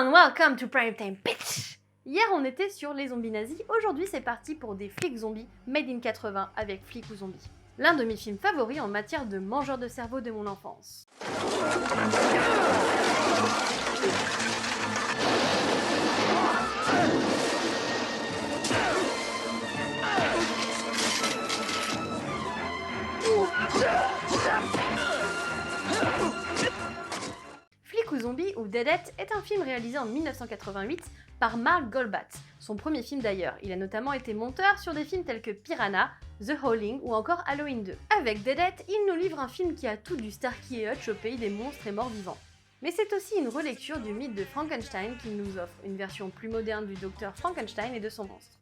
and welcome to Primetime, bitch! Hier on était sur les zombies nazis, aujourd'hui c'est parti pour des flics zombies made in 80 avec Flic ou Zombie. L'un de mes films favoris en matière de mangeur de cerveau de mon enfance. Flic ou Zombie ou Deadette est un film réalisé en 1988 par Mark Goldblatt, son premier film d'ailleurs. Il a notamment été monteur sur des films tels que Piranha, The Howling ou encore Halloween 2. Avec Deadette, il nous livre un film qui a tout du Starkey et Hutch au pays des monstres et morts vivants. Mais c'est aussi une relecture du mythe de Frankenstein qu'il nous offre, une version plus moderne du docteur Frankenstein et de son monstre.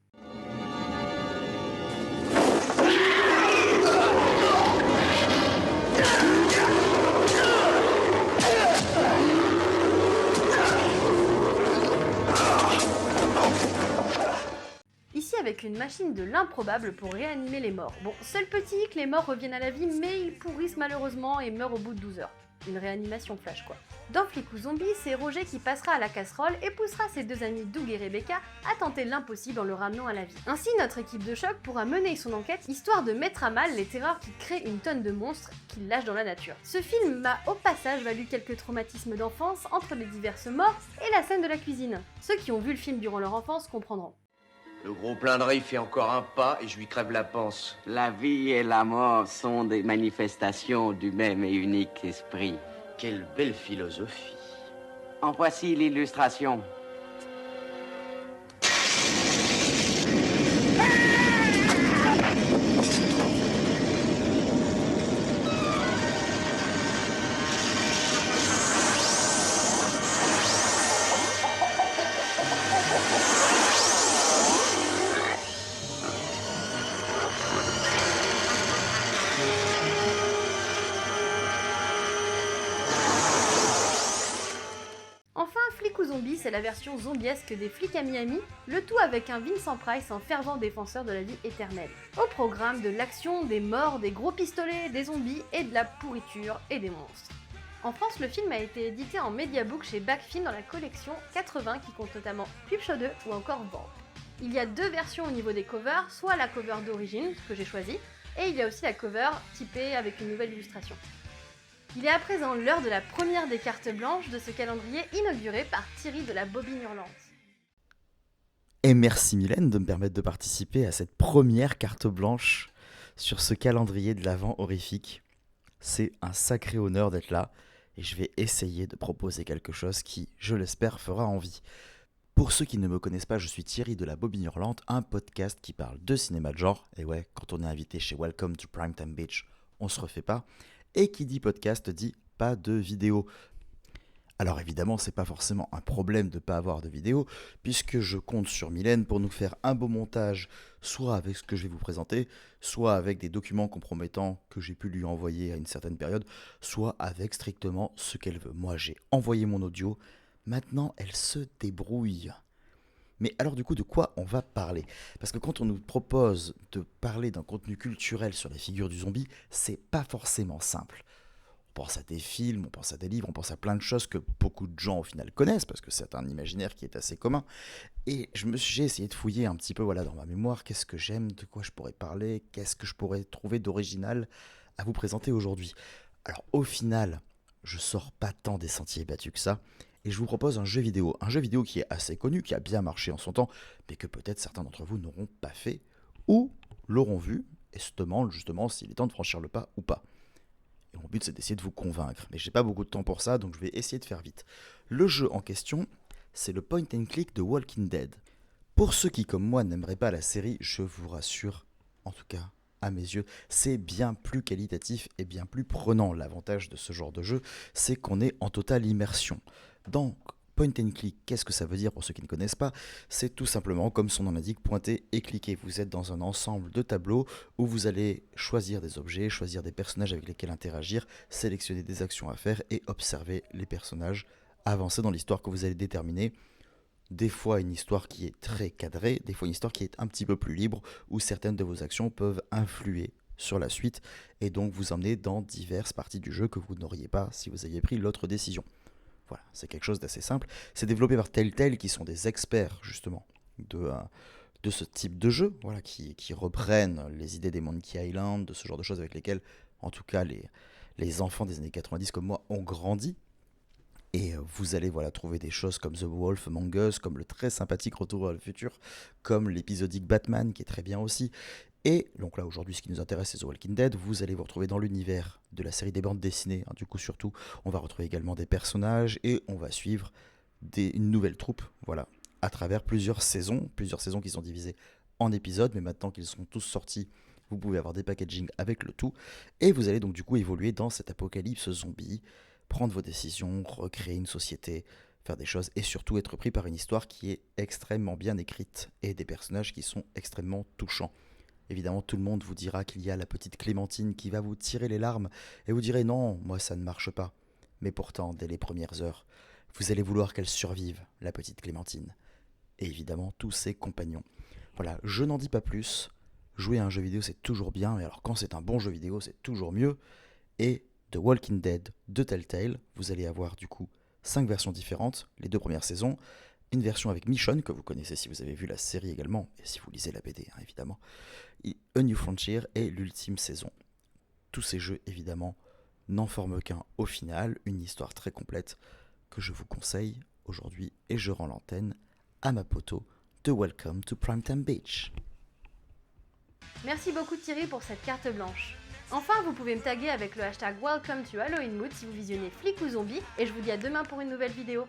Ici avec une machine de l'improbable pour réanimer les morts. Bon, seul petit hic, les morts reviennent à la vie mais ils pourrissent malheureusement et meurent au bout de 12 heures. Une réanimation flash quoi. Dans Flic ou Zombie, c'est Roger qui passera à la casserole et poussera ses deux amis Doug et Rebecca à tenter l'impossible en le ramenant à la vie. Ainsi, notre équipe de choc pourra mener son enquête histoire de mettre à mal les terreurs qui créent une tonne de monstres qu'il lâche dans la nature. Ce film m'a au passage valu quelques traumatismes d'enfance entre les diverses morts et la scène de la cuisine. Ceux qui ont vu le film durant leur enfance comprendront. Le gros plein de riz fait encore un pas et je lui crève la panse. La vie et la mort sont des manifestations du même et unique esprit. Quelle belle philosophie. En voici l'illustration. Enfin, Flic ou Zombie, c'est la version zombiesque des flics à Miami, le tout avec un Vincent Price en fervent défenseur de la vie éternelle. Au programme de l'action, des morts, des gros pistolets, des zombies et de la pourriture et des monstres. En France, le film a été édité en Mediabook chez Backfilm dans la collection 80 qui compte notamment Creepshow 2 ou encore Vamp. Il y a deux versions au niveau des covers, soit la cover d'origine, que j'ai choisie, et il y a aussi la cover typée avec une nouvelle illustration. Il est à présent l'heure de la première des cartes blanches de ce calendrier inauguré par Thierry de la Bobine Hurlante. Et merci Mylène de me permettre de participer à cette première carte blanche sur ce calendrier de l'Avent horrifique. C'est un sacré honneur d'être là et je vais essayer de proposer quelque chose qui, je l'espère, fera envie. Pour ceux qui ne me connaissent pas, je suis Thierry de la Bobine Hurlante, un podcast qui parle de cinéma de genre. Et ouais, quand on est invité chez Welcome to Primetime Beach, on se refait pas. Et qui dit podcast dit pas de vidéo. Alors évidemment, c'est pas forcément un problème de pas avoir de vidéo, puisque je compte sur Mylène pour nous faire un beau montage, soit avec ce que je vais vous présenter, soit avec des documents compromettants que j'ai pu lui envoyer à une certaine période, soit avec strictement ce qu'elle veut. Moi, j'ai envoyé mon audio, maintenant elle se débrouille. Mais alors du coup, de quoi on va parler ? Parce que quand on nous propose de parler d'un contenu culturel sur les figures du zombie, c'est pas forcément simple. On pense à des films, on pense à des livres, on pense à plein de choses que beaucoup de gens au final connaissent, parce que c'est un imaginaire qui est assez commun. Et j'ai essayé de fouiller un petit peu dans ma mémoire, qu'est-ce que j'aime, de quoi je pourrais parler, qu'est-ce que je pourrais trouver d'original à vous présenter aujourd'hui. Alors au final, je sors pas tant des sentiers battus que ça, et je vous propose un jeu vidéo qui est assez connu, qui a bien marché en son temps, mais que peut-être certains d'entre vous n'auront pas fait, ou l'auront vu, et se demandent justement s'il est temps de franchir le pas ou pas. Et mon but c'est d'essayer de vous convaincre, mais j'ai pas beaucoup de temps pour ça, donc je vais essayer de faire vite. Le jeu en question, c'est le point and click de Walking Dead. Pour ceux qui comme moi n'aimeraient pas la série, je vous rassure, en tout cas à mes yeux, c'est bien plus qualitatif et bien plus prenant. L'avantage de ce genre de jeu, c'est qu'on est en totale immersion. Donc, point and click, qu'est-ce que ça veut dire pour ceux qui ne connaissent pas ? C'est tout simplement, comme son nom l'indique, pointer et cliquer. Vous êtes dans un ensemble de tableaux où vous allez choisir des objets, choisir des personnages avec lesquels interagir, sélectionner des actions à faire et observer les personnages avancer dans l'histoire que vous allez déterminer. Des fois une histoire qui est très cadrée, des fois une histoire qui est un petit peu plus libre, où certaines de vos actions peuvent influer sur la suite et donc vous emmener dans diverses parties du jeu que vous n'auriez pas si vous aviez pris l'autre décision. Voilà, c'est quelque chose d'assez simple. C'est développé par Telltale, qui sont des experts justement de ce type de jeu, voilà, qui reprennent les idées des Monkey Island, de ce genre de choses avec lesquelles, en tout cas, les enfants des années 90 comme moi ont grandi. Et vous allez voilà, trouver des choses comme The Wolf Among Us, comme le très sympathique Retour vers le futur, comme l'épisodique Batman, qui est très bien aussi. Et donc là, aujourd'hui, ce qui nous intéresse, c'est The Walking Dead. Vous allez vous retrouver dans l'univers de la série des bandes dessinées. Du coup, surtout, on va retrouver également des personnages et on va suivre une nouvelle troupe, voilà, à travers plusieurs saisons qui sont divisées en épisodes, mais maintenant qu'ils sont tous sortis, vous pouvez avoir des packaging avec le tout. Et vous allez donc du coup évoluer dans cet apocalypse zombie, prendre vos décisions, recréer une société, faire des choses et surtout être pris par une histoire qui est extrêmement bien écrite et des personnages qui sont extrêmement touchants. Évidemment, tout le monde vous dira qu'il y a la petite Clémentine qui va vous tirer les larmes et vous direz non, moi ça ne marche pas. Mais pourtant, dès les premières heures, vous allez vouloir qu'elle survive, la petite Clémentine. Et évidemment, tous ses compagnons. Voilà, je n'en dis pas plus. Jouer à un jeu vidéo, c'est toujours bien, mais alors quand c'est un bon jeu vidéo, c'est toujours mieux. Et The Walking Dead de Telltale, vous allez avoir du coup 5 versions différentes, les 2 premières saisons, une version avec Michonne, que vous connaissez si vous avez vu la série également, et si vous lisez la BD, évidemment, et A New Frontier et l'ultime saison. Tous ces jeux, évidemment, n'en forment qu'un au final, une histoire très complète que je vous conseille aujourd'hui, et je rends l'antenne à ma poteau de Welcome to Primetime Beach. Merci beaucoup Thierry pour cette carte blanche. Enfin, vous pouvez me taguer avec le hashtag Welcome to Halloween Mood si vous visionnez Flic ou Zombie, et je vous dis à demain pour une nouvelle vidéo.